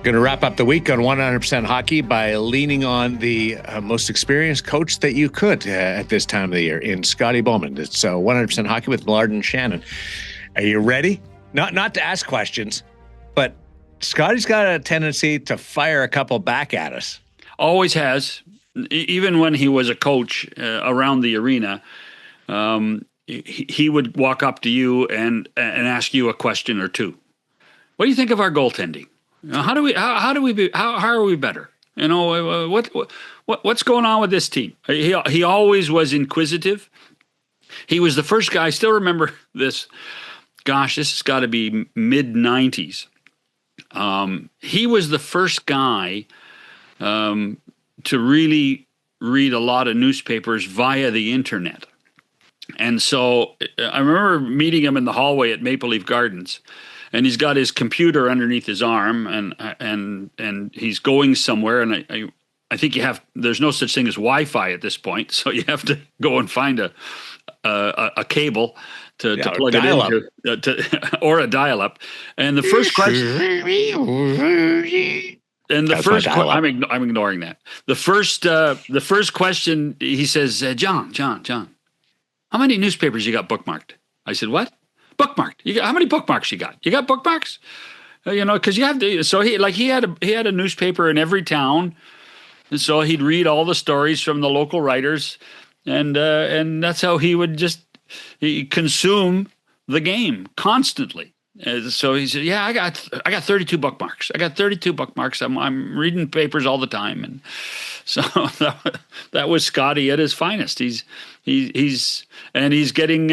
Going to wrap up the week on 100% Hockey by leaning on the most experienced coach that you could at this time of the year in Scotty Bowman. It's 100% Hockey with Millard and Shannon. Are you ready? Not to ask questions, but Scotty's got a tendency to fire a couple back at us. Always has. Even when he was a coach around the arena, he would walk up to you and ask you a question or two. What do you think of our goaltending? How are we better? What's going on with this team? He always was inquisitive. He was the first guy. I still remember this. Gosh, this has got to be mid-90s. He was the first guy to really read a lot of newspapers via the internet. And so I remember meeting him in the hallway at Maple Leaf Gardens. And he's got his computer underneath his arm, and he's going somewhere. And I think there's no such thing as Wi-Fi at this point, so you have to go and find a cable to plug it into, or a dial-up. And the first question, I'm ignoring that. The first question, he says, John, how many newspapers you got bookmarked? I said, what? Bookmarked. How many bookmarks you got? You got bookmarks? Because you have to. So he had a newspaper in every town, and so he'd read all the stories from the local writers, and that's how he would he consume the game constantly. So he said, "Yeah, I got 32 bookmarks. I'm reading papers all the time." And so that was Scotty at his finest. He's getting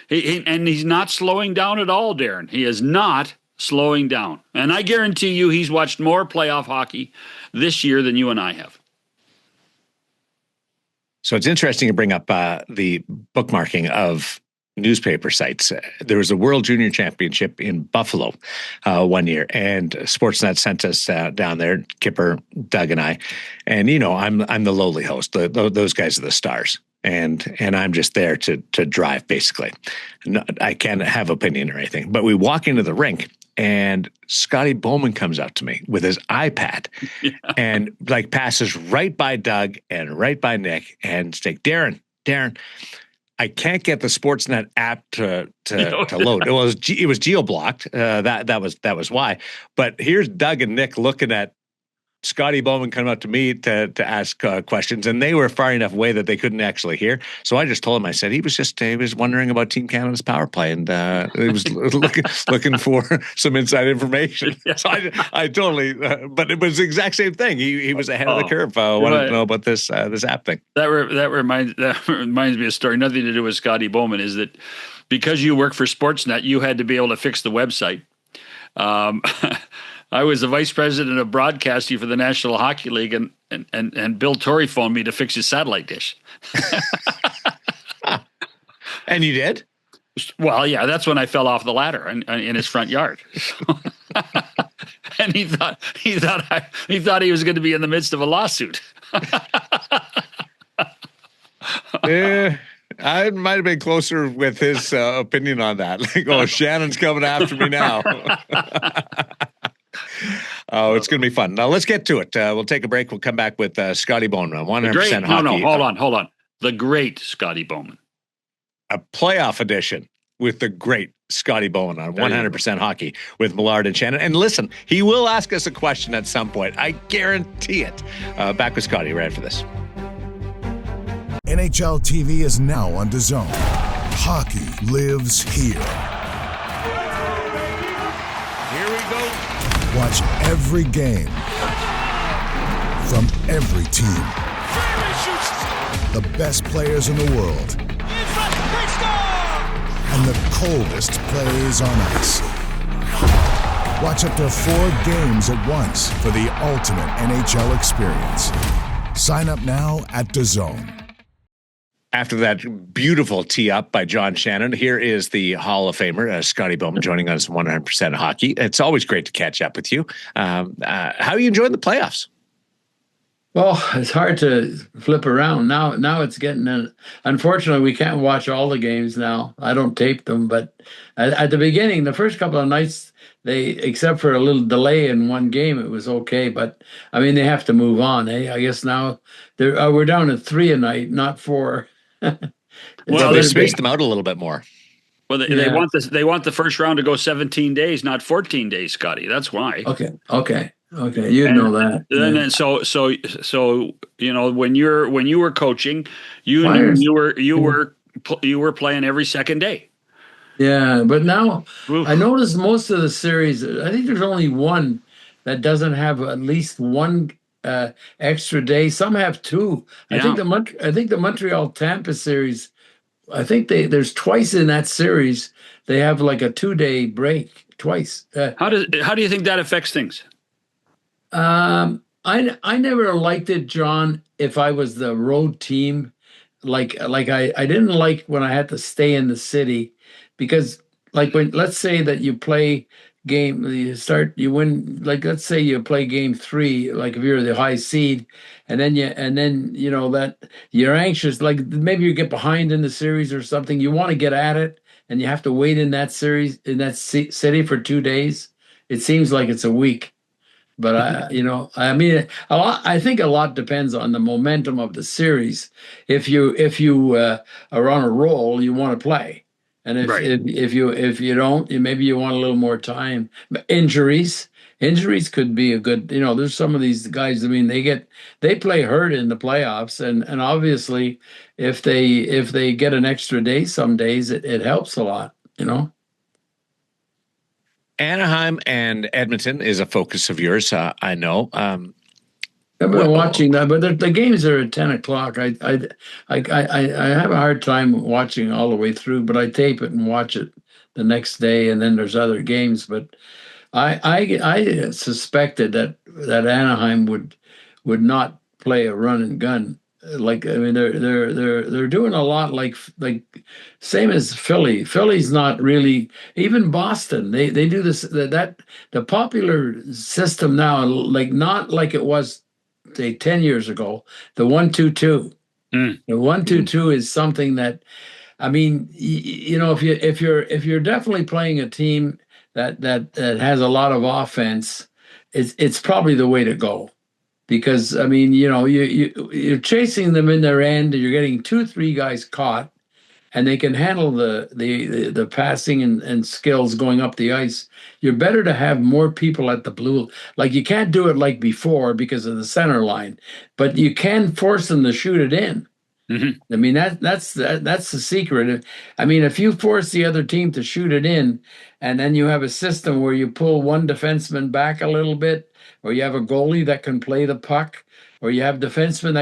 he's not slowing down at all, Daren. He is not slowing down. And I guarantee you he's watched more playoff hockey this year than you and I have. So it's interesting to bring up the bookmarking of newspaper sites. There was a World Junior Championship in Buffalo one year, and Sportsnet sent us down there, Kipper, Doug, and I. And I'm the lowly host. Those guys are the stars, and I'm just there to drive, basically. I can't have opinion or anything. But we walk into the rink, and Scotty Bowman comes up to me with his iPad, and passes right by Doug and right by Nick, and it's like, Daren. I can't get the Sportsnet app to load. It was geo-blocked. That was why. But here's Doug and Nick looking at Scotty Bowman coming up to me to ask questions, and they were far enough away that they couldn't actually hear. So I just told him, I said he was wondering about Team Canada's power play, and he was looking for some inside information. So I totally, but it was the exact same thing. He was ahead of the curve. Wanted to know about this app thing. That reminds me of a story. Nothing to do with Scotty Bowman. Is that because you work for Sportsnet, you had to be able to fix the website. I was the vice president of broadcasting for the National Hockey League, and Bill Torrey phoned me to fix his satellite dish. And you did? Well, yeah, that's when I fell off the ladder in his front yard. And he thought he was going to be in the midst of a lawsuit. Yeah. I might have been closer with his opinion on that. Shannon's coming after me now. Oh, it's going to be fun. Now, let's get to it. We'll take a break. We'll come back with Scotty Bowman, 100% Hockey. No, hold on. The great Scotty Bowman. A playoff edition with the great Scotty Bowman on 100% Hockey with Millard and Shannon. And listen, he will ask us a question at some point. I guarantee it. Back with Scotty right after this. NHL TV is now on DAZN. Hockey lives here. Here we go. Watch every game from every team. The best players in the world. And the coldest plays on ice. Watch up to 4 games at once for the ultimate NHL experience. Sign up now at DAZN. After that beautiful tee up by John Shannon, here is the Hall of Famer, Scotty Bowman, joining us 100% Hockey. It's always great to catch up with you. How are you enjoying the playoffs? Well, it's hard to flip around. Now it's getting unfortunately, we can't watch all the games now. I don't tape them, but at the beginning, the first couple of nights, except for a little delay in one game, it was okay. But I mean, they have to move on. I guess now we're down to 3 a night, not 4. Well, They spaced them out a little bit more. Well, they want the first round to go 17 days, not 14 days, Scotty. That's why. Okay. You'd know that. And so when you were coaching, you were playing every second day. Yeah, but now I noticed most of the series. I think there's only one that doesn't have at least one extra day. Some have 2. Yeah. I think the Montreal Tampa series. I think there's twice in that series they have like a 2-day break twice. How do you think that affects things? I never liked it, John. If I was the road team, like I didn't like when I had to stay in the city, because like when, let's say that you play you win, like let's say you play game 3, like if you're the high seed, and then that you're anxious, like maybe you get behind in the series or something, you want to get at it, and you have to wait in that series in that city for 2 days. It seems like it's a week. But I mean, I think a lot depends on the momentum of the series. If you are on a roll, you want to play, and if you don't, maybe you want a little more time. But injuries could be a good. There's some of these guys. I mean, they play hurt in the playoffs, and obviously, if they get an extra day, some days it helps a lot. Anaheim and Edmonton is a focus of yours, I know. I've been watching that, but the games are at 10 o'clock. I have a hard time watching all the way through, but I tape it and watch it the next day, and then there's other games. But I suspected that Anaheim would not play a run and gun. Like, I mean, they're doing a lot like same as Philly. Philly's not really, even Boston. They do this, that the popular system now, like not like it was say 10 years ago. The 1-2-2. The 1-2-2 is something that, I mean, if you're definitely playing a team that has a lot of offense, it's probably the way to go. Because, I mean, you're chasing them in their end, and you're getting 2-3 guys caught, and they can handle the passing and skills going up the ice. You're better to have more people at the blue. Like, you can't do it like before because of the center line, but you can force them to shoot it in. Mm-hmm. I mean, that's the secret. I mean, if you force the other team to shoot it in, and then you have a system where you pull one defenseman back a little bit, or you have a goalie that can play the puck, or you have defensemen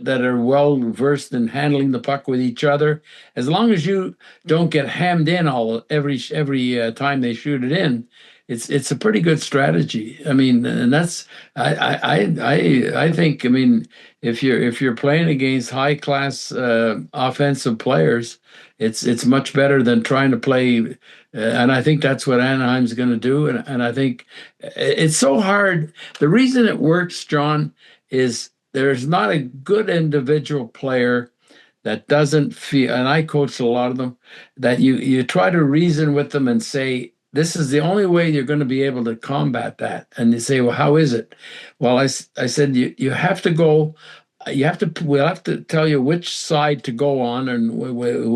that are well versed in handling the puck with each other. As long as you don't get hammed in every time they shoot it in, it's a pretty good strategy. I mean, and that's I think, I mean, if you're playing against high class offensive players, it's much better than trying to play. And I think that's what Anaheim's going to do. And I think it's so hard. The reason it works, John, is there's not a good individual player that doesn't feel, and I coach a lot of them, that you try to reason with them and say, this is the only way you're going to be able to combat that. And they say, well, how is it? Well, I said, you have to go. We'll have to tell you which side to go on, and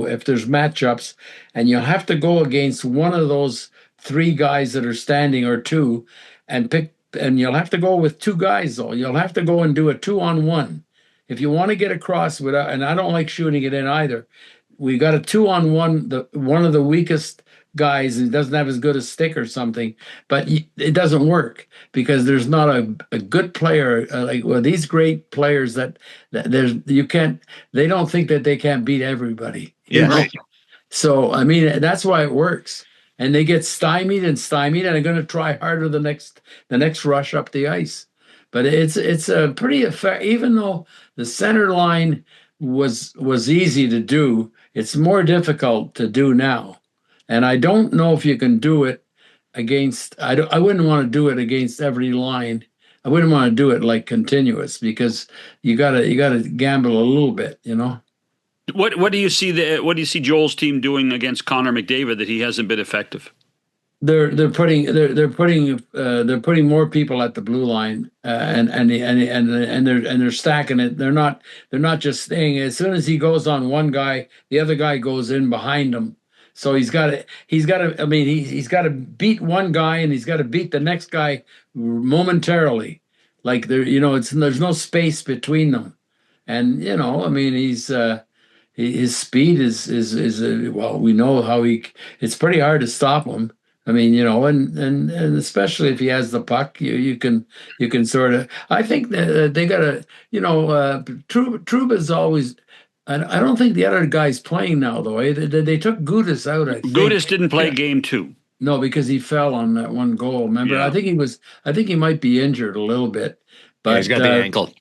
if there's matchups, and you'll have to go against one of those 3 guys that are standing, or 2, and pick. And you'll have to go with 2 guys, though. You'll have to go and do a 2-on-1 if you want to get across without. And I don't like shooting it in either. We got a 2-on-1. One of the weakest guys, he doesn't have as good a stick or something, but it doesn't work because there's not a good player these great players that there's you can't. They don't think that they can't beat everybody. Yeah. Right. So I mean, that's why it works. And they get stymied, and are going to try harder the next rush up the ice. But it's a pretty effect. Even though the center line was easy to do, it's more difficult to do now. And I don't know if you can do it against. I wouldn't want to do it against every line. I wouldn't want to do it like continuous, because you gotta gamble a little bit, What do you see Joel's team doing against Connor McDavid that he hasn't been effective? they're putting more people at the blue line, and they're stacking it. They're not just staying. As soon as he goes on one guy, the other guy goes in behind him. So he's got to. I mean, he's got to beat one guy, and he's got to beat the next guy momentarily. Like there's no space between them, and I mean, his speed is well, we know how it's pretty hard to stop him. I mean, and especially if he has the puck, you can sort of. I think that they got to, Trouba's always. I don't think the other guy's playing now though. They took Gudis out. I think Gudis didn't play game 2. no, because he fell on that one goal. Remember, Yeah. I think he might be injured a little bit, but He's got the ankle.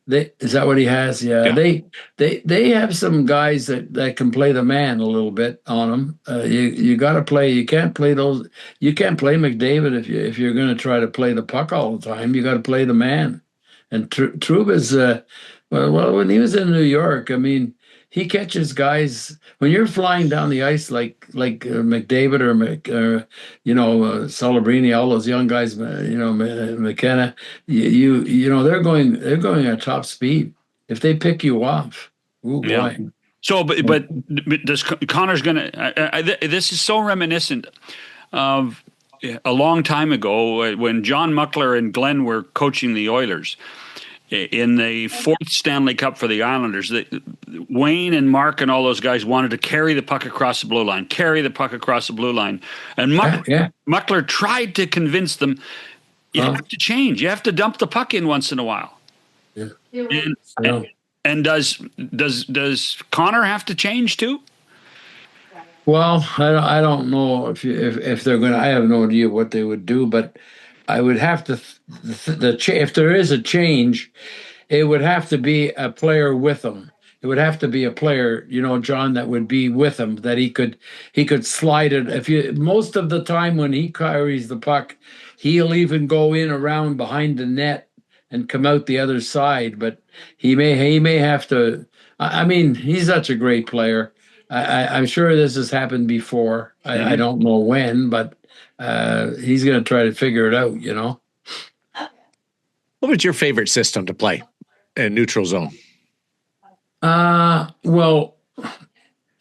is that what he has? Yeah. Yeah. They have some guys that can play the man a little bit on them. You got to play. You can't play those. You can't play McDavid if you're going to try to play the puck all the time. You got to play the man. And Trouba's well, when he was in New York, I mean, he catches guys when you're flying down the ice like McDavid or Celebrini, all those young guys, McKenna. They're going at top speed. If they pick you off, oh boy. Yeah. So, but does Connor's going to? This is so reminiscent of a long time ago when John Muckler and Glenn were coaching the Oilers in the 4th Stanley Cup for the Islanders. Wayne and Mark and all those guys wanted to carry the puck across the blue line, and Muckler tried to convince them you have to change. You have to dump the puck in once in a while. Yeah. And does Connor have to change too? Well, I don't know if they're going to. I have no idea what they would do, but I would have to. If there is a change, it would have to be a player with him. It would have to be a player, John, that would be with him, that he could slide it. Most of the time when he carries the puck, he'll even go in around behind the net and come out the other side. But he may have to. I mean, he's such a great player. I'm sure this has happened before. I don't know when, but he's going to try to figure it out. What was your favorite system to play in neutral zone? Well,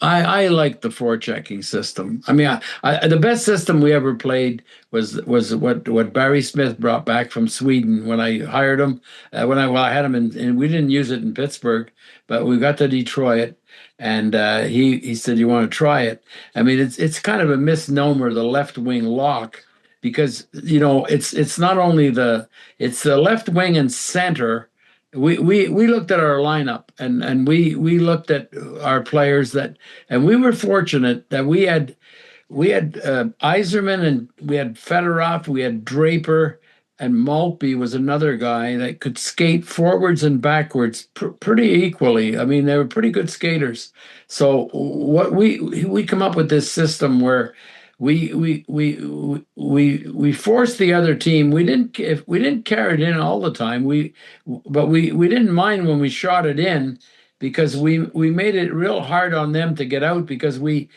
I like the forechecking system. I mean, the best system we ever played was what Barry Smith brought back from Sweden when I hired him. When I had him, and we didn't use it in Pittsburgh, but we got to Detroit, and he said, "You want to try it?" I mean, it's kind of a misnomer, the left wing lock, because it's not only it's the left wing and center. We looked at our lineup and we looked at our players and we were fortunate that we had Yzerman, and we had Fedorov, we had Draper, and Maltby was another guy that could skate forwards and backwards pretty equally. I mean, they were pretty good skaters. So what we come up with this system where we forced the other team. We didn't carry it in all the time. But we didn't mind when we shot it in, because we made it real hard on them to get out, because we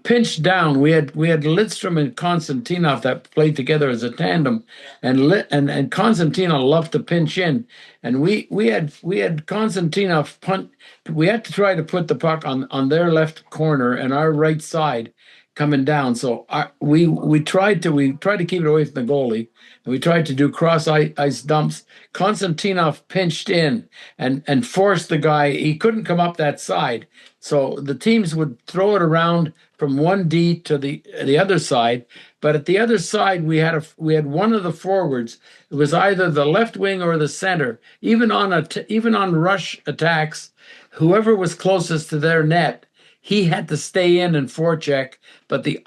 pinched down. We had Lidstrom and Konstantinov that played together as a tandem, and Konstantinov loved to pinch in, and we had Konstantinov punt. We had to try to put the puck on their left corner and our right side coming down. So we tried to keep it away from the goalie, and we tried to do cross ice dumps. Konstantinov pinched in and forced the guy. He couldn't come up that side. So the teams would throw it around from 1D to the other side. But at the other side, we had one of the forwards. It was either the left wing or the center. Even on rush attacks, whoever was closest to their net, he had to stay in and forecheck, but the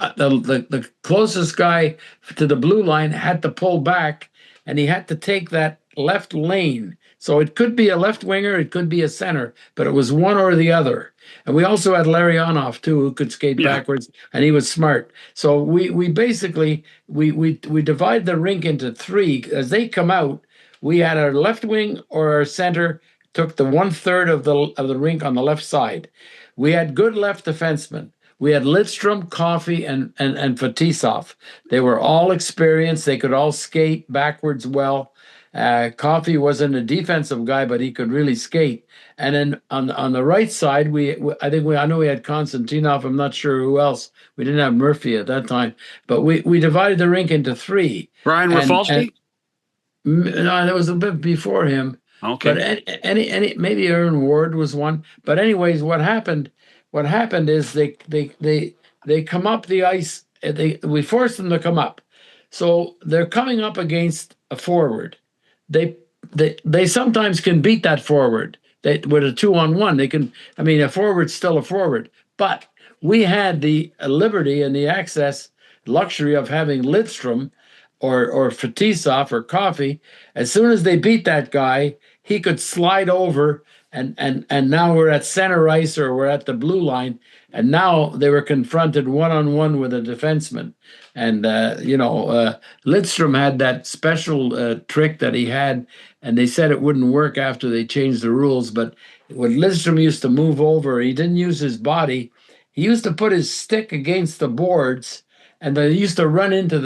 closest guy to the blue line had to pull back, and he had to take that left lane. So it could be a left winger, it could be a center, but it was one or the other. And we also had Larionov too, who could skate backwards, and he was smart. So we basically divide the rink into 3. As they come out, we had our left wing or our center took the 1/3 of the rink on the left side. We had good left defensemen. We had Lidstrom, Coffey, and Fetisov. They were all experienced. They could all skate backwards well. Coffey wasn't a defensive guy, but he could really skate. And then on the right side, I know we had Konstantinov. I'm not sure who else. We didn't have Murphy at that time, but we divided the rink into three. Brian Rafalski? No, that was a bit before him. Okay. But any maybe Aaron Ward was one. But anyways, what happened is they come up the ice. We forced them to come up, so they're coming up against a forward. They sometimes can beat that forward. With a 2-on-1, they can. I mean, a forward's still a forward, but we had the liberty and the luxury of having Lidstrom or Fetisov or Coffey. As soon as they beat that guy, he could slide over, and now we're at center ice or we're at the blue line, and now they were confronted one-on-one with a defenseman. And, Lidstrom had that special trick that he had, and they said it wouldn't work after they changed the rules. But when Lidstrom used to move over, he didn't use his body. He used to put his stick against the boards, and they used to run into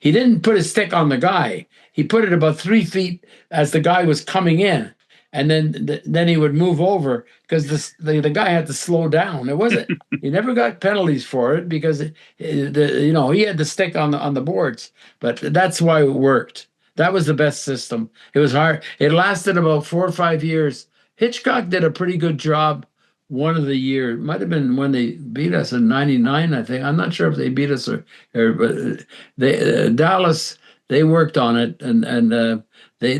he didn't put his stick on the guy. He put it about 3 feet as the guy was coming in. And then he would move over because the guy had to slow down. It wasn't. He never got penalties for it because he had the stick on the boards. But that's why it worked. That was the best system. It was hard. It lasted about 4 or 5 years. Hitchcock did a pretty good job. One of the years, might have been when they beat us in '99. I think. I'm not sure if they beat us or but Dallas. They worked on it and. They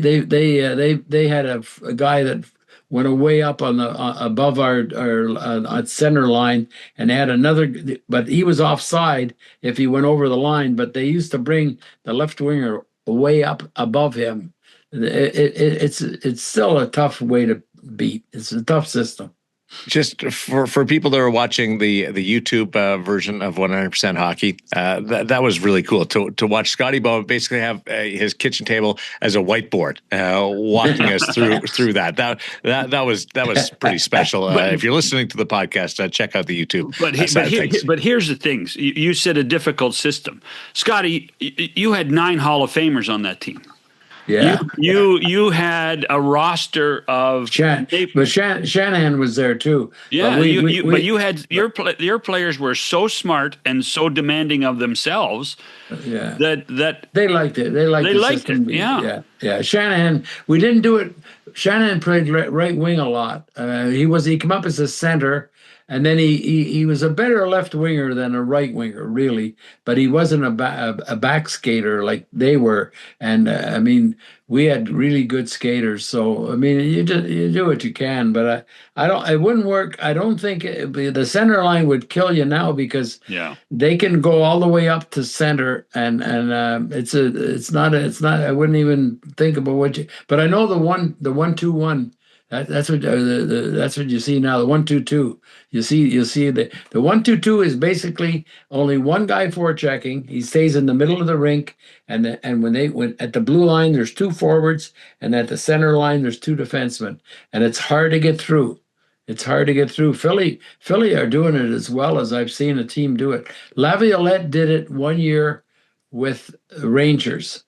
had a guy that went way up on above our center line, and they had another, but he was offside if he went over the line. But they used to bring the left winger way up above him. It's still a tough way to beat. It's a tough system. Just for people that are watching the YouTube version of 100% Hockey, that was really cool to watch Scotty Bowman basically have his kitchen table as a whiteboard, walking us through that. That was pretty special. If you're listening to the podcast, check out the YouTube. But here's the things. You said a difficult system, Scotty. You had 9 Hall of Famers on that team. Yeah, you had a roster of Shannon was there too. Yeah, but you had your players were so smart and so demanding of themselves. Yeah, that they liked it. They liked it. Yeah. Shannon, we didn't do it. Shannon played right wing a lot. He came up as a center. And then he was a better left winger than a right winger, really. But he wasn't a back skater like they were. And I mean, we had really good skaters. So I mean, you do what you can. But it wouldn't work. I don't think the center line would kill you now because they can go all the way up to center, and it's not. I wouldn't even think about what you. But I know the 1-2-1. That's what you see now. The 1-2-2. You see the 1-2-2 is basically only one guy forechecking. He stays in the middle of the rink, and when at the blue line there's 2 forwards, and at the center line there's 2 defensemen, and it's hard to get through. Philly are doing it as well as I've seen a team do it. Laviolette did it one year with Rangers,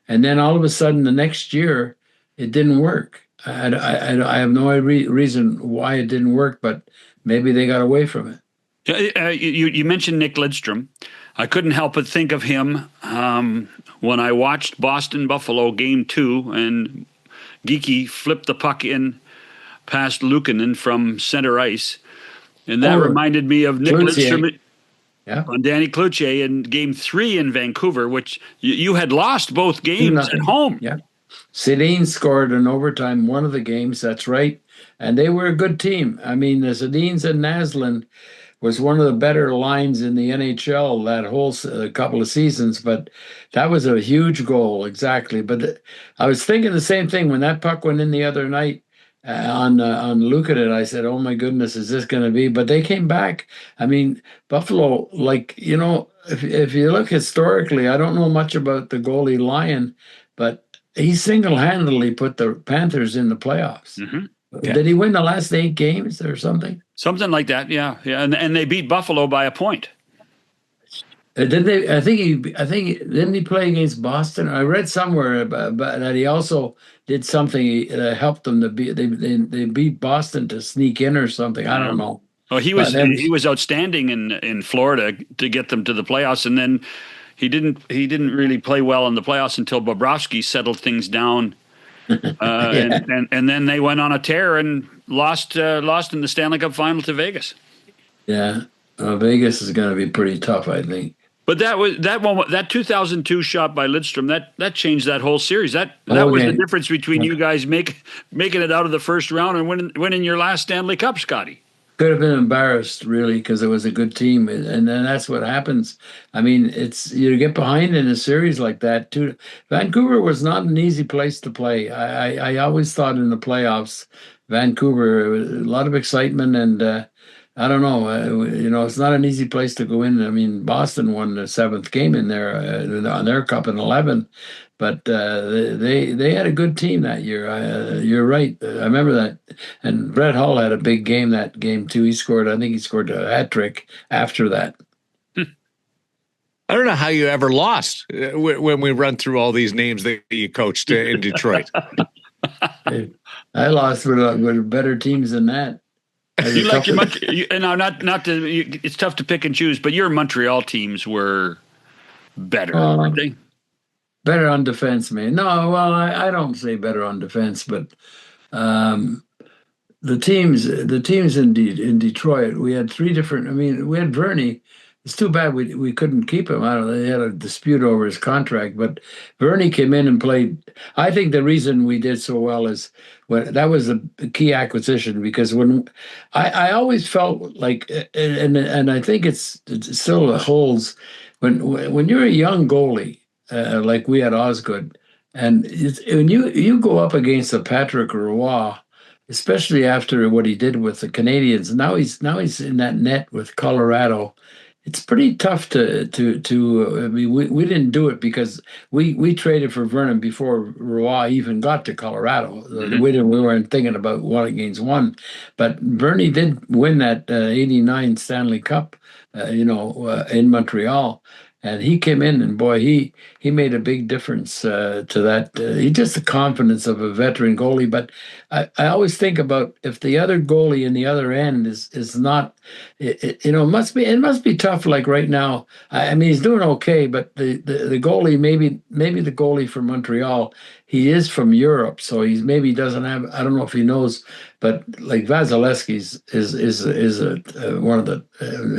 and then all of a sudden the next year it didn't work. I have no reason why it didn't work, but maybe they got away from it. You mentioned Nick Lidstrom. I couldn't help but think of him when I watched Boston-Buffalo Game 2, and Geeky flipped the puck in past Luukkonen from center ice, and that reminded me of Nick Lidstrom on Danny Cloutier in Game 3 in Vancouver, which you had lost both games at home. Yeah. Sedin scored in overtime one of the games, that's right. And they were a good team. I mean, the Sedins and Naslund was one of the better lines in the NHL that whole couple of seasons, but that was a huge goal, exactly. But I was thinking the same thing when that puck went in the other night on Luukkonen. I said, oh my goodness, is this going to be? But they came back. I mean, Buffalo, if you look historically, I don't know much about the goalie Lyon, but he single-handedly put the Panthers in the playoffs. Mm-hmm. Yeah. Did he win the last 8 games or something? Something like that, yeah. And they beat Buffalo by a point. Didn't they? I think didn't he play against Boston? I read somewhere about that he also did something that helped them to beat. They beat Boston to sneak in or something. I don't know. Well, he was outstanding in Florida to get them to the playoffs, and then he didn't really play well in the playoffs until Bobrovsky settled things down. And then they went on a tear and lost in the Stanley Cup final to Vegas. Yeah, Vegas is going to be pretty tough, I think. But that 2002 shot by Lidstrom that changed that whole series. That was the difference between you guys making it out of the first round and winning your last Stanley Cup, Scotty. Could have been embarrassed, really, because it was a good team, and then that's what happens. I mean, it's you get behind in a series like that too. Vancouver was not an easy place to play. I always thought in the playoffs, Vancouver, a lot of excitement, and I don't know, it's not an easy place to go in. I mean, Boston won the 7th game in there on their cup in 11. But they had a good team that year. You're right. I remember that. And Brett Hull had a big game that game too. I think he scored a hat trick after that. I don't know how you ever lost when we run through all these names that you coached in Detroit. I lost with better teams than that. You like your it's tough to pick and choose, but your Montreal teams were better, weren't they? Better on defense, man. No, well, I don't say better on defense, but the teams in Detroit, we had 3 different. I mean, we had Verney. It's too bad we couldn't keep him. I don't know. They had a dispute over his contract, but Verney came in and played. I think the reason we did so well is that was a key acquisition, because when I always felt like, and I think it still holds, when you're a young goalie. Like we had Osgood, and when you go up against a Patrick Roy, especially after what he did with the Canadians, now he's in that net with Colorado. It's pretty tough to. I mean, we didn't do it because we traded for Vernon before Roy even got to Colorado. Mm-hmm. We weren't thinking about 1-against-1, but Bernie did win that '89 Stanley Cup, in Montreal. And he came in, and boy, he made a big difference to that. He just the confidence of a veteran goalie. But I always think about if the other goalie in the other end is not, it must be tough. Like right now, I mean, he's doing okay, but the goalie, maybe the goalie from Montreal, he is from Europe, so maybe doesn't have. I don't know if he knows, but like Vasilevsky's is one of the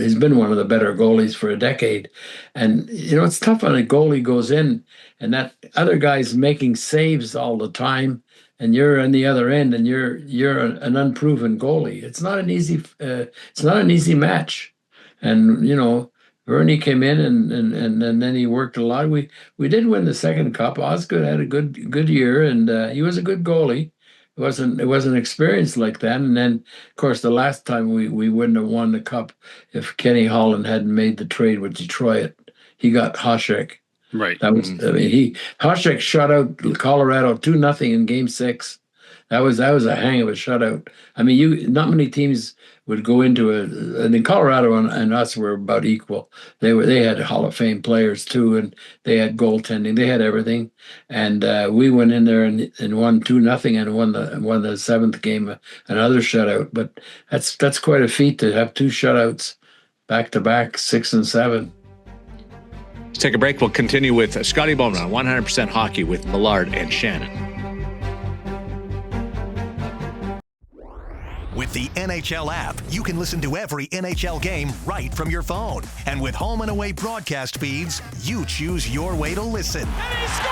he's been one of the better goalies for a decade, and it's tough when a goalie goes in and that other guy's making saves all the time, and you're on the other end and you're an unproven goalie. It's not an easy match, and Bernie came in and then he worked a lot. We did win the second cup. Osgood had a good year, and he was a good goalie. It wasn't experienced like that. And then, of course, the last time we wouldn't have won the cup if Kenny Holland hadn't made the trade with Detroit. He got Hasek. Right. That was Hasek shut out Colorado 2-0 in Game 6. That was a hang of a shutout. I mean, not many teams would go into and in Colorado and us were about equal. They had Hall of Fame players too, and they had goaltending. They had everything, and we went in there and won 2-0 and won the 7th game, another shutout. But that's quite a feat to have 2 shutouts back to back, 6 and 7. Let's take a break. We'll continue with Scotty Bowman on 100% Hockey with Millard and Shannon. With the NHL app, you can listen to every NHL game right from your phone. And with home and away broadcast feeds, you choose your way to listen. And he scores!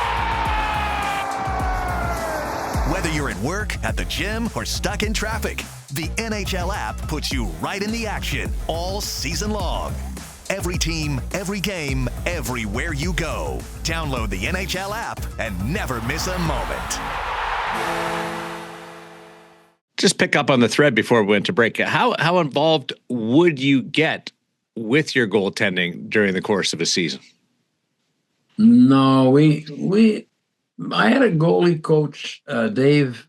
Whether you're at work, at the gym, or stuck in traffic, the NHL app puts you right in the action all season long. Every team, every game, everywhere you go. Download the NHL app and never miss a moment. Just pick up on the thread before we went to break. How involved would you get with your goaltending during the course of a season? No, I had a goalie coach, Dave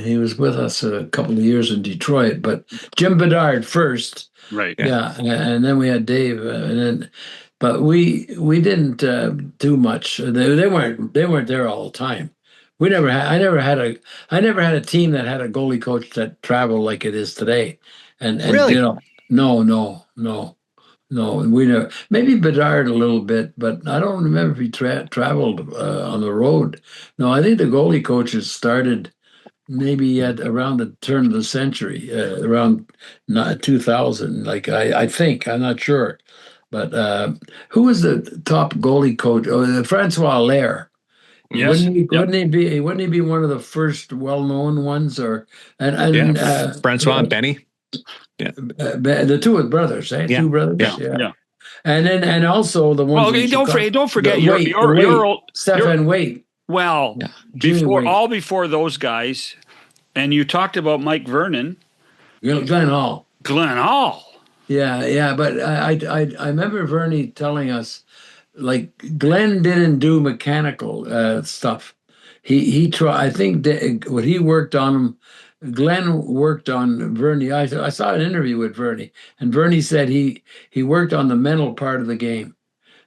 He was with us a couple of years in Detroit, but Jim Bedard first. Right. Yeah, and then we had Dave, but we didn't do much. They weren't there all the time. We never had. I never had a team that had a goalie coach that traveled like it is today. And Really? No, we never. Maybe Bedard a little bit, but I don't remember if he traveled on the road. No, I think the goalie coaches started maybe at around the turn of the century, around 2000. Like I think, I'm not sure, but who was the top goalie coach? Oh, Francois Allaire. Yes. Wouldn't he be one of the first well-known ones? Or and Francois and Benny. Yeah, the two brothers, eh? Yeah. Two brothers. Yeah. And also the ones. Well, don't forget your old Stefan Waite. Well, before those guys, and you talked about Mike Vernon, Glenn Hall. Yeah, but I remember Vernie telling us, like, Glenn didn't do mechanical stuff. He tried. I think what he worked on him. Glenn worked on Vernie. I saw an interview with Vernie, and Vernie said he worked on the mental part of the game,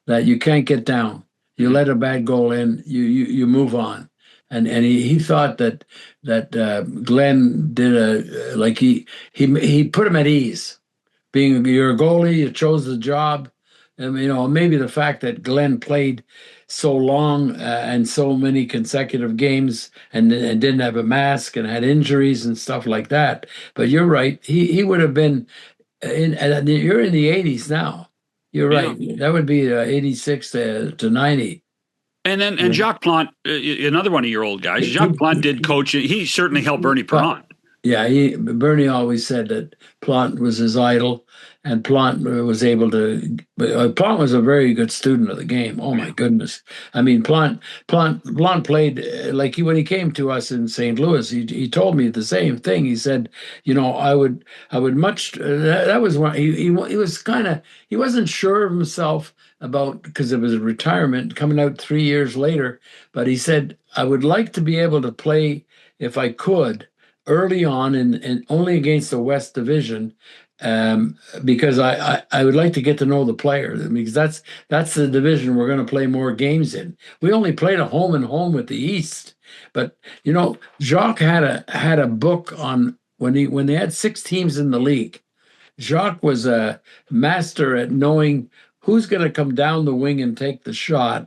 that you can't get down. You let a bad goal in, you move on. And he thought that Glenn did he put him at ease. Being you're a goalie, you chose the job. And, maybe the fact that Glenn played so long and so many consecutive games and didn't have a mask and had injuries and stuff like that. But you're right. He would have been you're in the 80s now. You're right. Yeah. That would be 86 to 90. And Jacques Plante, another one of your old guys. Jacques Plante did coach. He certainly helped Bernie Perron. Yeah, Bernie always said that Plante was his idol, and Plante was able to. Plante was a very good student of the game. Oh my goodness! I mean, Plante played like when he came to us in St. Louis. He told me the same thing. He said, I would much. That was one. He was kind of. He wasn't sure of himself because it was a retirement coming out 3 years later. But he said, I would like to be able to play if I could early on and only against the West Division, because I would like to get to know the player, because that's the division we're going to play more games in. We only played a home and home with the East, but Jacques had a book on when they had 6 teams in the league. Jacques was a master at knowing who's going to come down the wing and take the shot,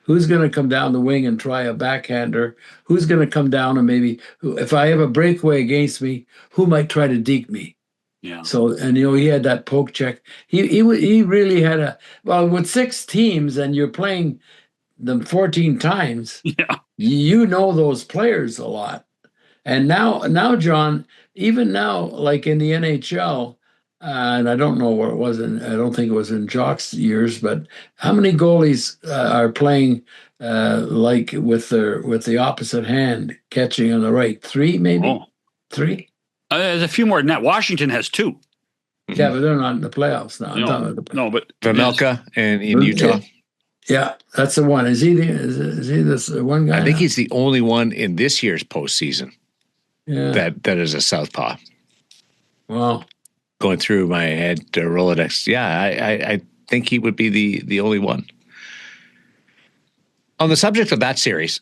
who's going to come down the wing and try a backhander, who's going to come down and maybe, if I have a breakaway against me, who might try to deke me. Yeah. So, and he had that poke check. He really had with 6 teams and you're playing them 14 times, those players a lot. And now, John, even now, like in the NHL, and I don't know where it was I don't think it was in Jacques' years, but how many goalies are playing like with the opposite hand, catching on the right? 3, maybe? Oh. 3? There's a few more than that. Washington has 2. Yeah, but they're not in the playoffs now. No, but Vamelka in Utah. Yeah, that's the one. Is he this one guy? I think he's the only one in this year's postseason. Yeah. That is a southpaw. Wow. Going through my head, Rolodex. Yeah, I think he would be the only one. On the subject of that series,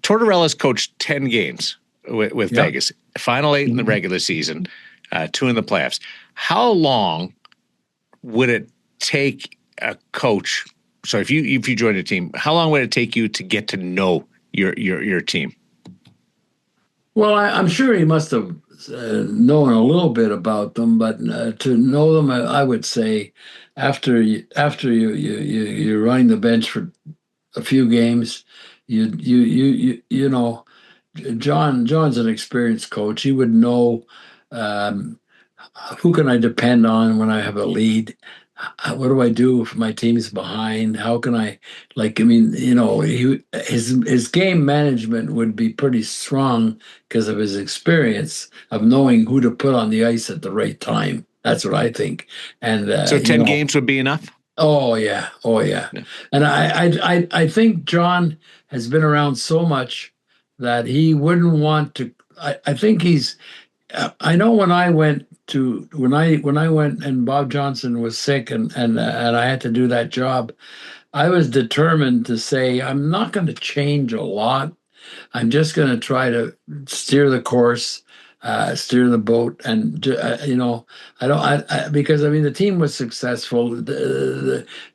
Tortorella's coached 10 games with Vegas. Final 8 in the regular season, 2 in the playoffs. How long would it take a coach? So if you joined a team, how long would it take you to get to know your team? Well, I'm sure he must have known a little bit about them, but to know them, I would say after you're running the bench for a few games, John's an experienced coach. He would know who can I depend on when I have a lead. What do I do if my team's behind? How can I, his game management would be pretty strong because of his experience of knowing who to put on the ice at the right time. That's what I think. And so 10 games would be enough? Oh yeah. And I think John has been around so much that he wouldn't want to. I think he's. I know when I went and Bob Johnson was sick and I had to do that job, I was determined to say I'm not going to change a lot. I'm just going to try to steer the course, steer the boat, and I don't. Because I mean the team was successful.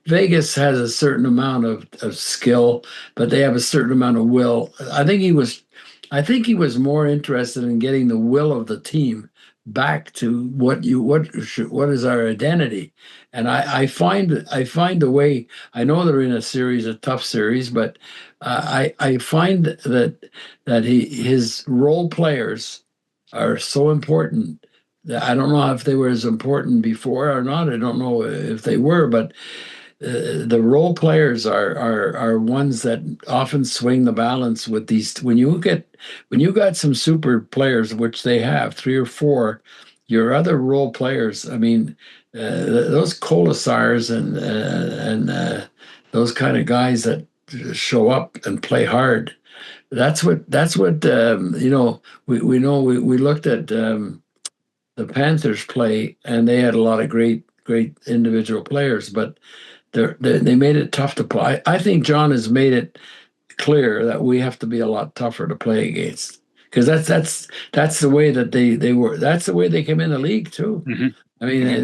Vegas has a certain amount of skill, but they have a certain amount of will. I think he was more interested in getting the will of the team back to what is our identity. And I find the way. I know they're in a tough series, but I find that his role players are so important. That I don't know if they were as important before or not. I don't know if they were, but the role players are ones that often swing the balance with these. When you got some super players, which they have 3 or 4, your other role players. I mean, those Colasars and those kind of guys that show up and play hard. That's what we looked at the Panthers play, and they had a lot of great individual players, but they made it tough to play. I think John has made it clear that we have to be a lot tougher to play against, because that's the way that they were. That's the way they came in the league too. Mm-hmm. I mean,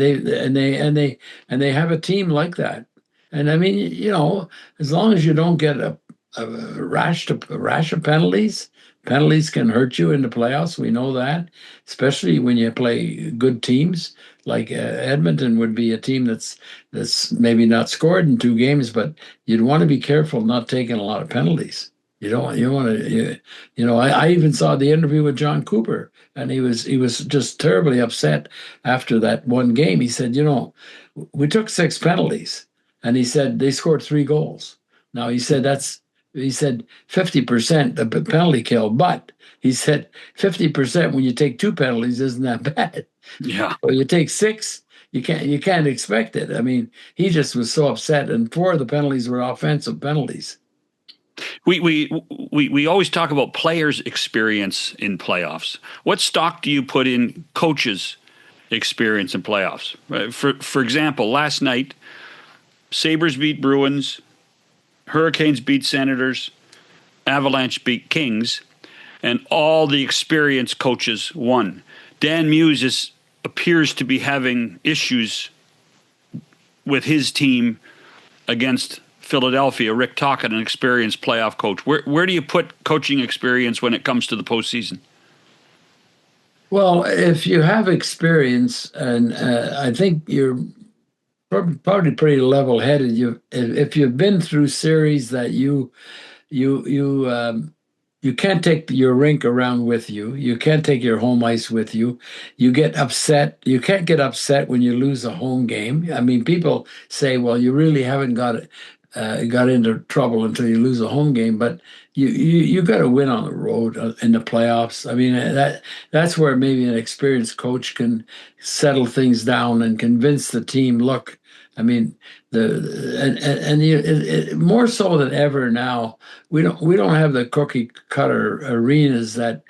they have a team like that. And I mean, as long as you don't get a rash of penalties. Penalties can hurt you in the playoffs. We know that, especially when you play good teams. Like Edmonton would be a team that's maybe not scored in 2 games, but you'd want to be careful not taking a lot of penalties. You don't want. You want to. I even saw the interview with John Cooper, and he was just terribly upset after that one game. He said, we took 6 penalties, and he said they scored 3 goals. Now he said 50% the penalty kill, but he said 50% when you take 2 penalties isn't that bad. Yeah. Well, you take 6, you can't expect it. I mean, he just was so upset, and 4 of the penalties were offensive penalties. We always talk about players' experience in playoffs. What stock do you put in coaches' experience in playoffs? For example, last night, Sabres beat Bruins, Hurricanes beat Senators, Avalanche beat Kings, and all the experienced coaches won. Dan Muse appears to be having issues with his team against Philadelphia. Rick Tocchet, an experienced playoff coach. Where do you put coaching experience when it comes to the postseason? Well, if you have experience, and I think you're probably pretty level-headed. If you've been through series that you can't take your rink around with you, you can't take your home ice with you. You get upset. You can't get upset when you lose a home game. I mean, people say, "Well, you really haven't got into trouble until you lose a home game," but you got to win on the road in the playoffs. I mean, that's where maybe an experienced coach can settle things down and convince the team. Look, I mean, more so than ever now, we don't have the cookie cutter arenas that.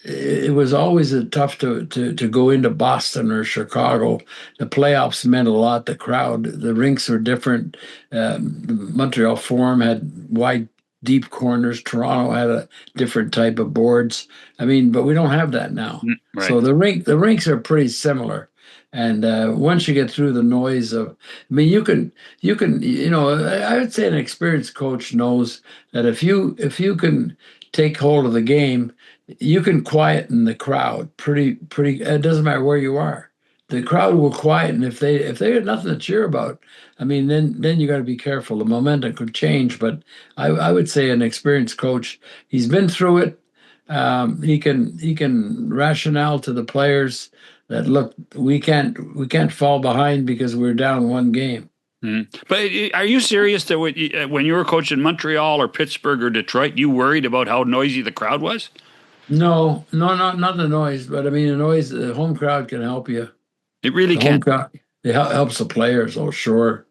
It was always tough to go into Boston or Chicago. The playoffs meant a lot. The crowd, the rinks were different. The Montreal Forum had wide, deep corners. Toronto had a different type of boards. I mean, but we don't have that now. Right. So the rinks are pretty similar. And once you get through the noise of, I mean, you can, I would say an experienced coach knows that if you can take hold of the game, you can quieten the crowd pretty. It doesn't matter where you are. The crowd will quieten if they have nothing to cheer about. I mean, then you got to be careful. The momentum could change. But I would say an experienced coach, he's been through it. He can rationale to the players that, look, we can't fall behind because we're down 1 game. But are you serious that when you were coaching Montreal or Pittsburgh or Detroit, you worried about how noisy the crowd was? No, not the noise, but I mean the home crowd can help you. It really can. It helps the players. Oh, sure.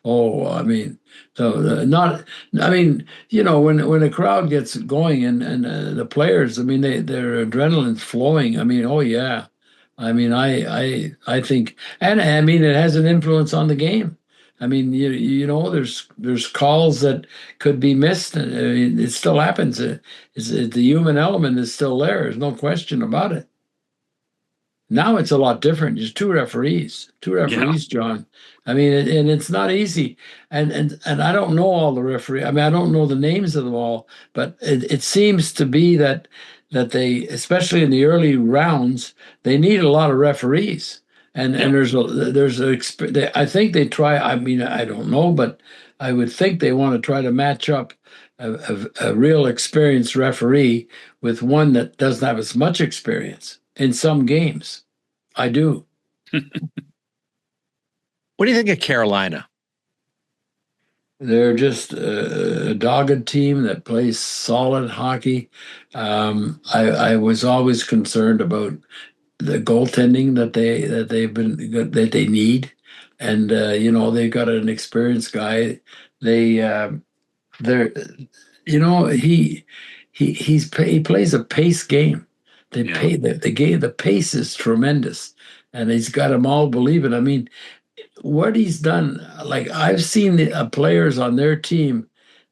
Oh, I mean, so not. I mean, when a crowd gets going and the players, I mean, their adrenaline's flowing. I mean, oh yeah. I mean, I think, and I mean, it has an influence on the game. I mean, there's calls that could be missed, and I mean, it still happens. The human element is still there. There's no question about it. Now it's a lot different. There's two referees, John. I mean, and it's not easy. And I don't know all the referee. I mean, I don't know the names of them all, but it seems to be that they, especially in the early rounds, they need a lot of referees. And I think they try. I mean, I don't know, but I would think they want to try to match up a real experienced referee with one that doesn't have as much experience in some games. I do. What do you think of Carolina? They're just a dogged team that plays solid hockey. I was always concerned about the goaltending that they need, and they've got an experienced guy. They're he plays a pace game. The pace is tremendous, and he's got them all believing. I mean, what he's done, like I've seen the players on their team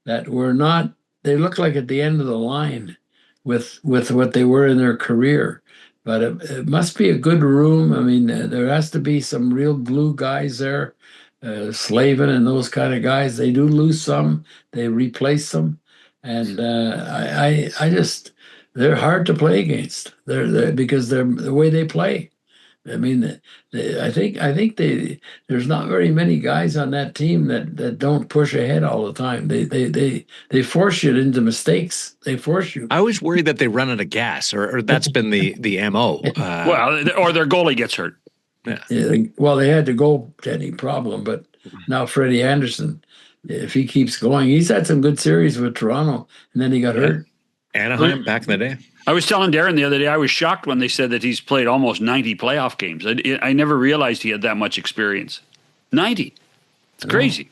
that were not. They look like at the end of the line with what they were in their career. But it must be a good room. I mean, there has to be some real glue guys there, Slavin and those kind of guys. They do lose some, they replace them, and I just they're hard to play against. Because they're the way they play. I mean, I think there's not very many guys on that team that don't push ahead all the time. They force you into mistakes. They force you. I was worried that they run out of gas, or that's been the MO. Or their goalie gets hurt. Yeah. Well, they had the goaltending problem, but now Freddie Anderson, if he keeps going, he's had some good series with Toronto, and then he got hurt. Anaheim back in the day. I was telling Daren the other day, I was shocked when they said that he's played almost 90 playoff games. I never realized he had that much experience. 90. It's crazy.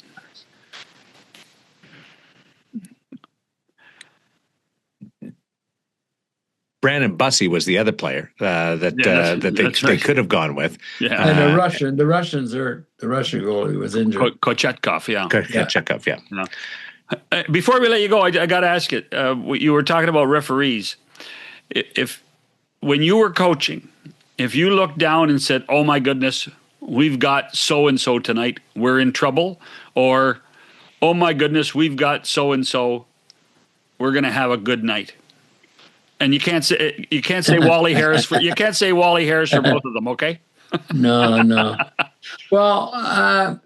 Brandon Bussey was the other player that they could have gone with. Yeah. And the Russian goalie was injured. Kochetkov, yeah. Kochetkov, yeah. Before we let you go, I got to ask it. You were talking about referees. If when you were coaching, if you looked down and said, "Oh my goodness, we've got so and so tonight, we're in trouble," or "Oh my goodness, we've got so and so, we're going to have a good night," and you can't say Wally Harris for both of them, okay? No. Well,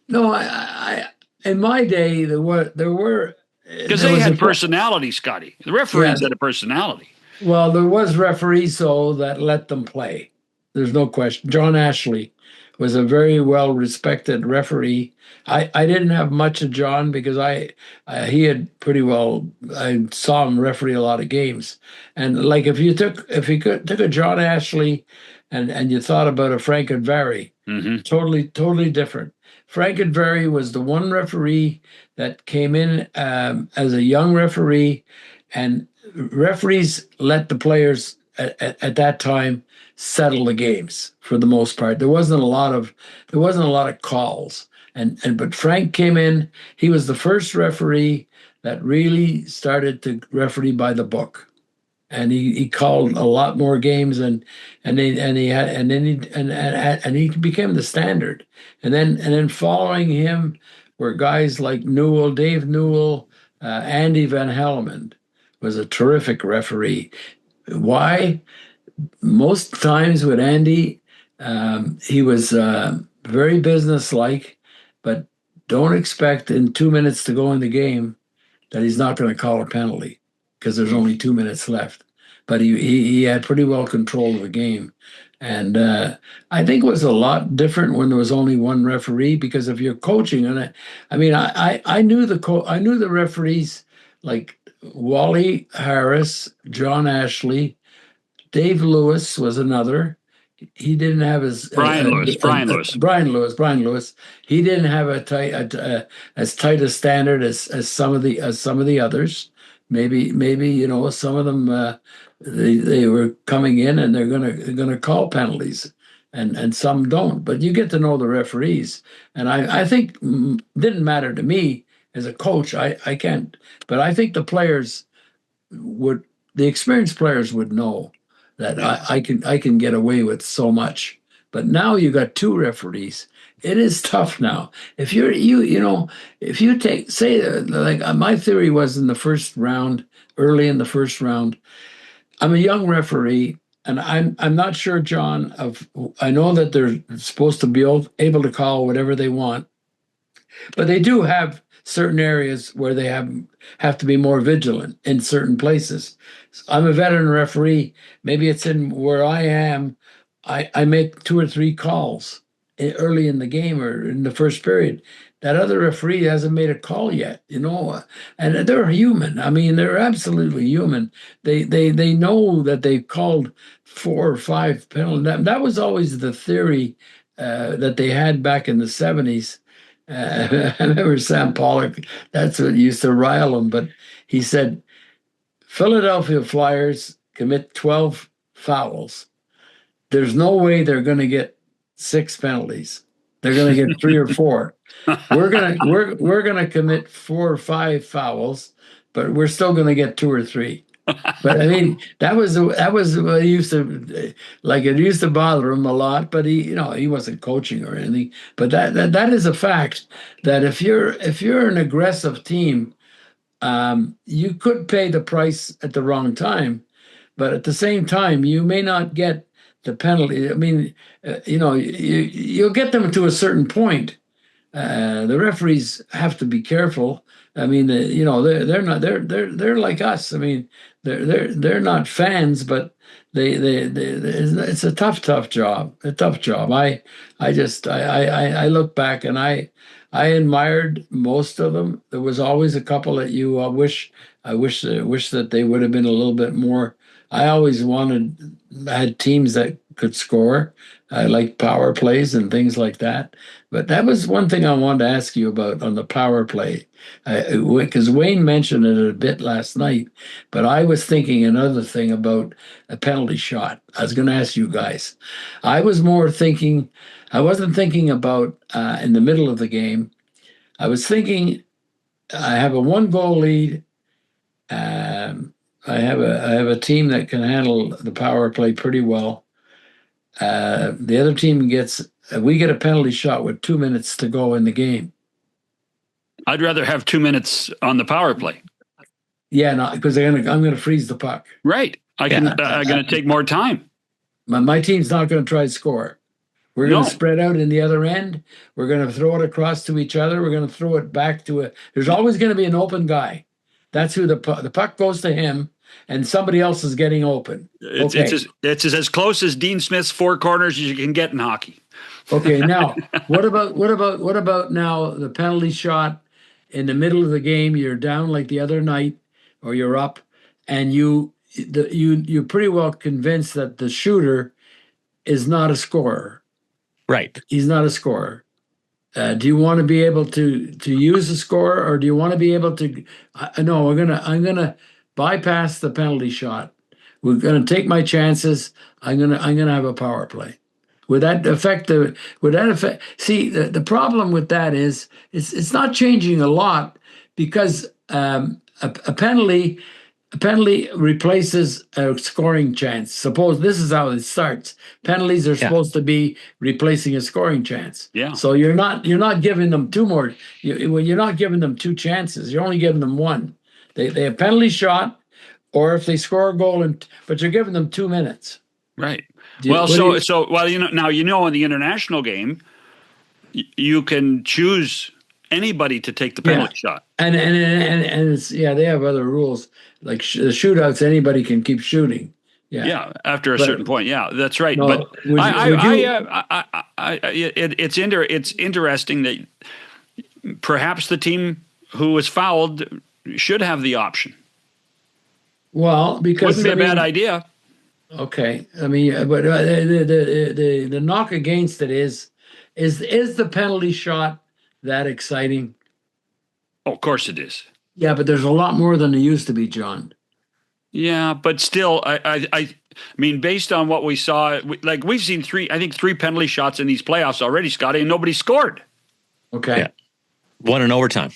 no, I in my day there were because they had personality, Scotty. The referees had a personality. Well, there was referees, though, that let them play. There's no question. John Ashley was a very well-respected referee. I didn't have much of John because he had pretty well. I saw him referee a lot of games, and like if you took a John Ashley, and you thought about a Frankenvary, totally different. Frankenvary was the one referee that came in as a young referee, and referees let the players at that time settle the games for the most part. There wasn't a lot of calls, but Frank came in. He was the first referee that really started to referee by the book, and he called a lot more games, and he became the standard. And then following him were guys like Newell, Dave Newell, Andy Van Hellemond was a terrific referee. Why? Most times with Andy, he was very businesslike, but don't expect in 2 minutes to go in the game that he's not going to call a penalty because there's only 2 minutes left. But he had pretty well control of the game. And I think it was a lot different when there was only one referee, because if you're coaching, and I knew the referees like Wally Harris, John Ashley, Dave Lewis was another, he didn't have his Brian Lewis. Brian Lewis. He didn't have as tight a standard as some of the others. Maybe some of them they were coming in and they're gonna call penalties, and some don't. But you get to know the referees, and I think didn't matter to me as a coach. I can't, but I think the experienced players would know that I can get away with so much. But now you got two referees. It is tough now. If if you take, say, like my theory was in the first round, early in the first round, I'm a young referee, and I'm not sure, John, I know that they're supposed to be able to call whatever they want, but they do have certain areas where they have to be more vigilant in certain places. I'm a veteran referee. Maybe it's in where I am. I make 2 or 3 calls early in the game or in the first period. That other referee hasn't made a call yet, and they're human. I mean, they're absolutely human. They know that they called 4 or 5 penalties. That was always the theory that they had back in the 70s. I remember Sam Pollock, that's what used to rile him, but he said, Philadelphia Flyers commit 12 fouls. There's no way they're going to get 6 penalties. They're going to get 3 or 4. We're gonna commit 4 or 5 fouls, but we're still going to get 2 or 3. But I mean, that was what he used to like. It used to bother him a lot, but he wasn't coaching or anything. But that is a fact that if you're an aggressive team, you could pay the price at the wrong time, but at the same time, you may not get the penalty. I mean, you'll get them to a certain point. The referees have to be careful. I mean, they're like us. I mean, they're not fans, but it's a tough job. A tough job. I look back and I admired most of them. There was always a couple that I wish that they would have been a little bit more. I always had teams that could score. I like power plays and things like that. But that was one thing I wanted to ask you about on the power play, because Wayne mentioned it a bit last night. But I was thinking another thing about a penalty shot. I was going to ask you guys. I was more thinking. I wasn't thinking about in the middle of the game. I was thinking I have a 1-goal lead. I have a team that can handle the power play pretty well. The other team we get a penalty shot with 2 minutes to go in the game. I'd rather have 2 minutes on the power play. Yeah, no, because I'm going to freeze the puck. Right. I'm going to take more time. My team's not going to try to score. We're going to spread out in the other end. We're going to throw it across to each other. We're going to throw it back to there's always going to be an open guy. That's who the puck goes to him, and somebody else is getting open. It's as close as Dean Smith's 4 corners as you can get in hockey. Okay, now what about now the penalty shot in the middle of the game? You're down like the other night, or you're up, and you're pretty well convinced that the shooter is not a scorer. Right. He's not a scorer. Do you want to be able to use a scorer, or do you want to be able to? No, I'm gonna bypass the penalty shot. We're gonna take my chances. I'm gonna have a power play. Would that affect? See, the problem with that is it's not changing a lot, because a penalty replaces a scoring chance. Suppose this is how it starts. Penalties are supposed to be replacing a scoring chance. Yeah. So you're not giving them two more. You're not giving them 2 chances. You're only giving them 1. They have penalty shot, or if they score a goal, but you're giving them 2 minutes. Right. In the international game, you can choose anybody to take the penalty shot. And it's, they have other rules, like the shootouts. Anybody can keep shooting. Yeah. After a certain point. Yeah, that's right. No, but it's interesting that perhaps the team who was fouled should have the option. Well, because wouldn't be a bad idea. Okay. I mean, but the knock against it is the penalty shot that exciting? Oh, of course it is. Yeah, but there's a lot more than there used to be, John. Yeah, but still, I mean, based on what we saw, we've seen three penalty shots in these playoffs already, Scotty, and nobody scored. Okay. Yeah. One in overtime.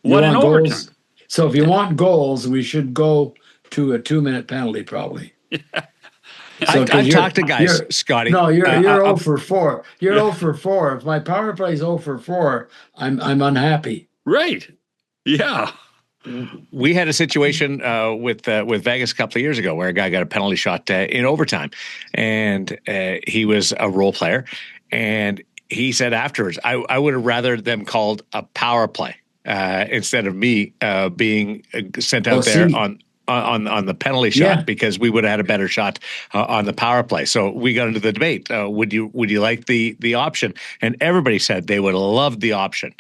One in overtime. Goals? So if you want goals, we should go to a 2-minute penalty, probably. So, I've talked to guys, Scotty. No, you're 0 for 4. You're 0 for 4. If my power play is 0 for 4, I'm unhappy. Right. Yeah. We had a situation with Vegas a couple of years ago where a guy got a penalty shot in overtime, and he was a role player, and he said afterwards, I would have rather them called a power play instead of me being sent out there on the penalty shot, because we would have had a better shot on the power play. So we got into the debate. Would you like the option? And everybody said they would have loved the option.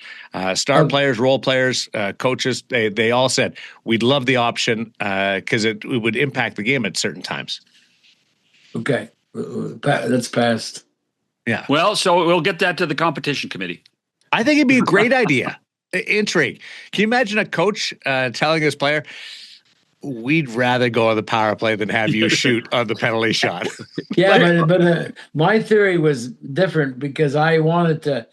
Star players, role players, coaches, they all said we'd love the option because it would impact the game at certain times. Okay, that's passed. Yeah. Well, so we'll get that to the competition committee. I think it'd be a great idea. Intrigue. Can you imagine a coach telling his player, we'd rather go on the power play than have you shoot on the penalty shot? Yeah, but my theory was different because I wanted to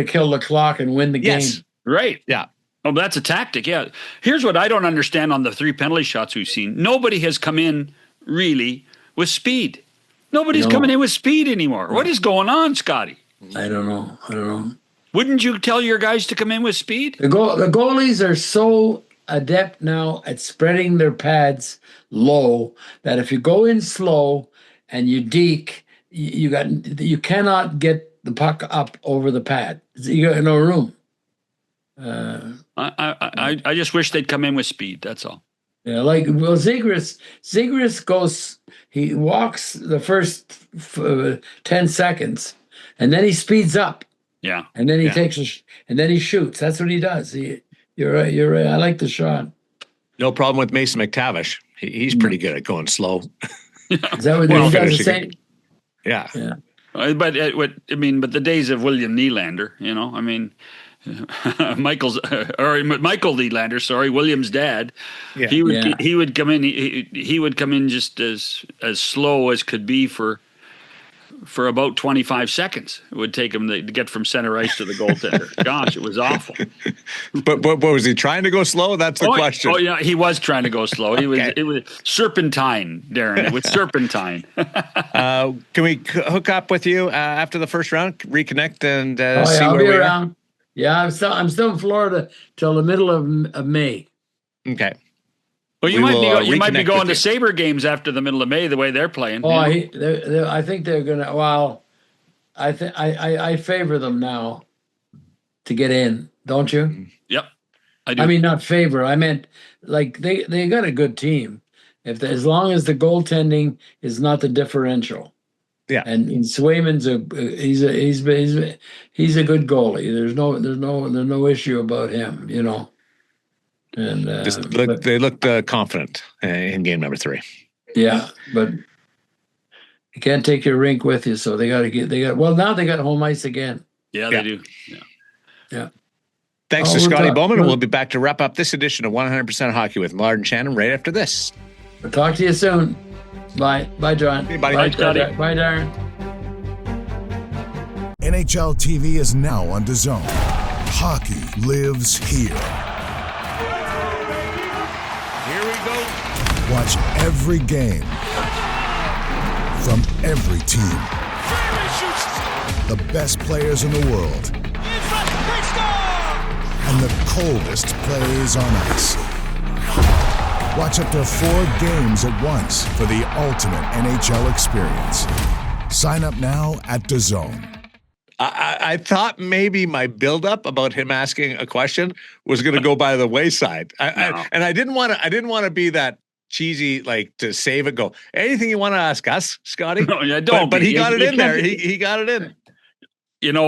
kill the clock and win the game. Right. Yeah. Oh, that's a tactic. Yeah. Here's what I don't understand on the 3 penalty shots we've seen. Nobody has come in really with speed. Nobody's coming in with speed anymore. What is going on, Scotty? I don't know. Wouldn't you tell your guys to come in with speed? The goalies are so adept now at spreading their pads low that if you go in slow and you deke, you cannot get the puck up over the pad. You got no room. I just wish they'd come in with speed. That's all. Yeah, Zegras goes. He walks the first 10 seconds, and then he speeds up. Yeah, and then he and then he shoots. That's what he does. You're right. I like the shot. No problem with Mason McTavish. He's pretty good at going slow. Is that what he does the same? Yeah. But the days of William Nylander, Michael Nylander, sorry, William's dad. Yeah. He would come in. He would come in just as slow as could be for about 25 seconds. It would take him to get from center ice to the goaltender. Gosh, it was awful. But was he trying to go slow? That's the question. Oh yeah, he was trying to go slow. It was serpentine, Daren. It was serpentine. Can we hook up with you after the first round? Reconnect and see I'll where be we around. Yeah, I'm still in Florida till the middle of May. Okay. Well, you might be going to Sabre games after the middle of May, the way they're playing. Oh, I think they're gonna. Well, I favor them now to get in. Don't you? Yep, I do. I mean, not favor. I meant like they got a good team. As long as the goaltending is not the differential. Yeah, and Swayman's he's a good goalie. There's no issue about him. And they looked confident in game number 3. Yeah, but you can't take your rink with you, so now they got home ice again. Yeah, they do. Yeah. Thanks to Scotty Bowman. We'll be back to wrap up this edition of 100% Hockey with Millard and Shannon right after this. We'll talk to you soon. Bye, John. Hey, buddy. Bye, Scotty. Bye, Daren. NHL TV is now on DAZN. Hockey lives here. Here we go. Watch every game from every team. The best players in the world. And the coldest plays on ice. Watch up to 4 games at once for the ultimate NHL experience. Sign up now at DAZN. I thought maybe my buildup about him asking a question was going to go by the wayside, and I didn't want to be that cheesy, like to save it. Go anything you want to ask us, Scotty? No, yeah, don't. But he got it in there. He got it in. You know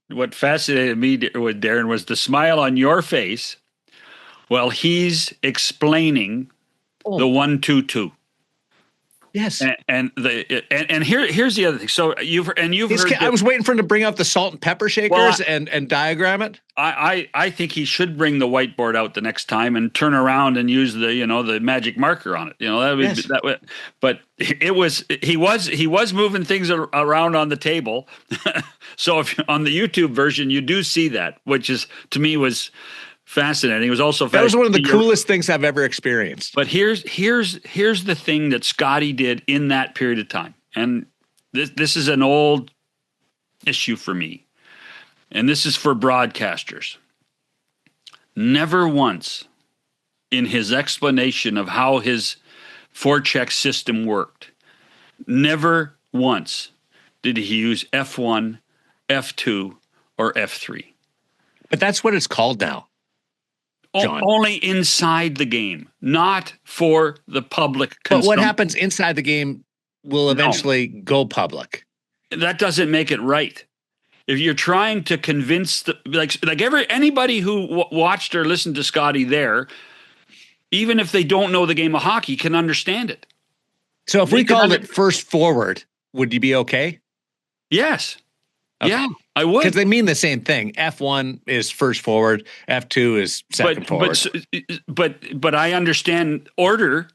what fascinated me with Daren was the smile on your face. Well, he's explaining the 1-2-2. Yes. And here's the other thing. So you've heard. I was waiting for him to bring out the salt and pepper shakers and diagram it. I think he should bring the whiteboard out the next time and turn around and use the magic marker on it. That would. But he was moving things around on the table. So if on the YouTube version you do see that, which is to me was fascinating. It was also that was one of the coolest things I've ever experienced. But here's the thing that Scotty did in that period of time, and this is an old issue for me, and this is for broadcasters. Never once in his explanation of how his forecheck system worked, never once did he use F1, F2, or F3. But that's what it's called now. John. Only inside the game, not for the public consumption. But what happens inside the game will eventually go public. That doesn't make it right. If you're trying to convince anybody who watched or listened to Scotty there, even if they don't know the game of hockey, can understand it. So if we called it first forward, would you be okay? Yes. Okay. Yeah, I would. Because they mean the same thing. F1 is first forward. F2 is second forward. But I understand order.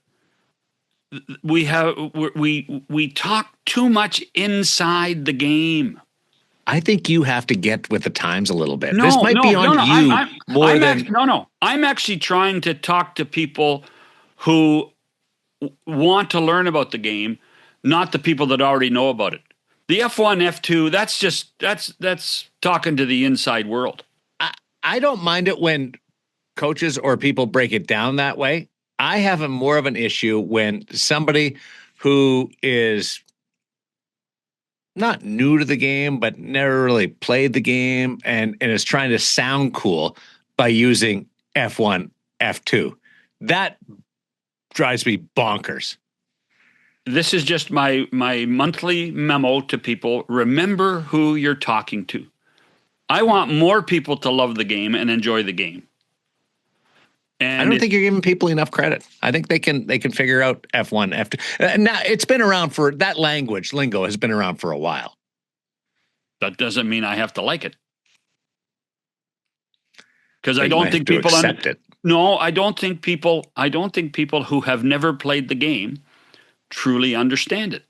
We talk too much inside the game. I think you have to get with the times a little bit. No, this might be on you. I'm actually trying to talk to people who want to learn about the game, not the people that already know about it. The F1, F2, that's talking to the inside world. I don't mind it when coaches or people break it down that way. I have more of an issue when somebody who is not new to the game, but never really played the game and is trying to sound cool by using F1, F2. That drives me bonkers. This is just my monthly memo to people. Remember who you're talking to. I want more people to love the game and enjoy the game. And I don't think you're giving people enough credit. I think they can figure out F1, F2. Now it's been around for that lingo has been around for a while. That doesn't mean I have to like it. Because I don't think people accept it. No, I don't think people who have never played the game truly understand it.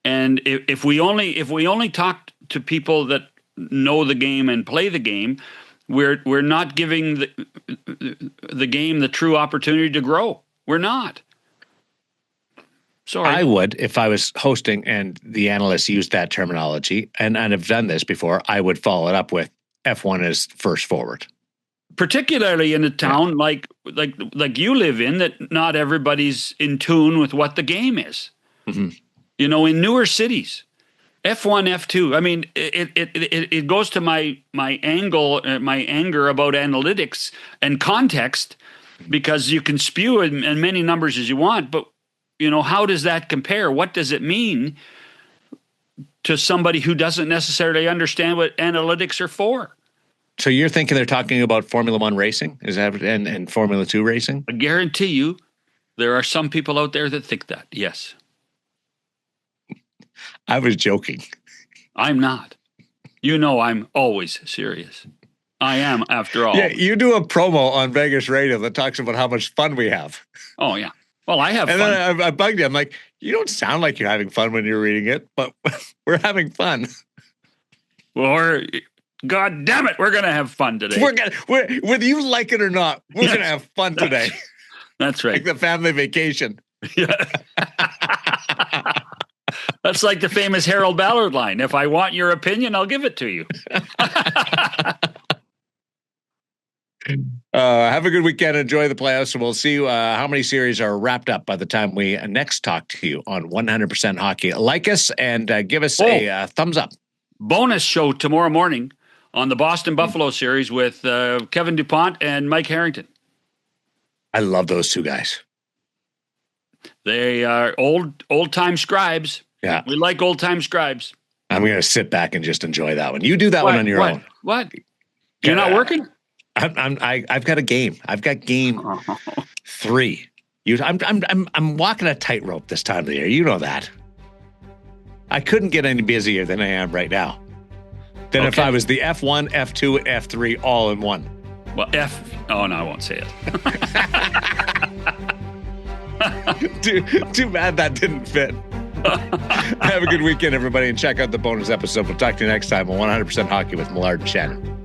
And if we only talk to people that know the game and play the game, we're not giving the game the true opportunity to grow. We're not. Sorry. I would, if I was hosting and the analysts used that terminology, and I've done this before, I would follow it up with F1 is first forward. Particularly in a town like you live in, that not everybody's in tune with what the game is. Mm-hmm. In newer cities, F1, F2. I mean, it goes to my anger about analytics and context, because you can spew in many numbers as you want, but how does that compare? What does it mean to somebody who doesn't necessarily understand what analytics are for? So you're thinking they're talking about Formula One racing? Is that and Formula 2 racing? I guarantee you there are some people out there that think that, yes. I was joking. I'm not. I'm always serious. I am, after all. Yeah, you do a promo on Vegas radio that talks about how much fun we have. Oh, yeah. Well, I have fun. And then I bugged you. I'm like, you don't sound like you're having fun when you're reading it, but we're having fun. Or... God damn it, we're going to have fun today. Whether you like it or not, we're going to have fun today. That's right. Like the family vacation. Yeah. That's like the famous Harold Ballard line. If I want your opinion, I'll give it to you. Have a good weekend. Enjoy the playoffs. And we'll see how many series are wrapped up by the time we next talk to you on 100% Hockey. Like us and give us a thumbs up. Bonus show tomorrow morning on the Boston Buffalo series with Kevin DuPont and Mike Harrington. I love those two guys. They are old-time scribes. Yeah. We like old-time scribes. I'm going to sit back and just enjoy that one. You do that one on your own. What? You're not working? I've got a game. I've got game 3. I'm walking a tightrope this time of the year. You know that. I couldn't get any busier than I am right now. Than if I was the F1, F2, F3 all in one. Well, oh, no, I won't say it. Too bad that didn't fit. Have a good weekend, everybody, and check out the bonus episode. We'll talk to you next time on 100% Hockey with Millard and Shannon.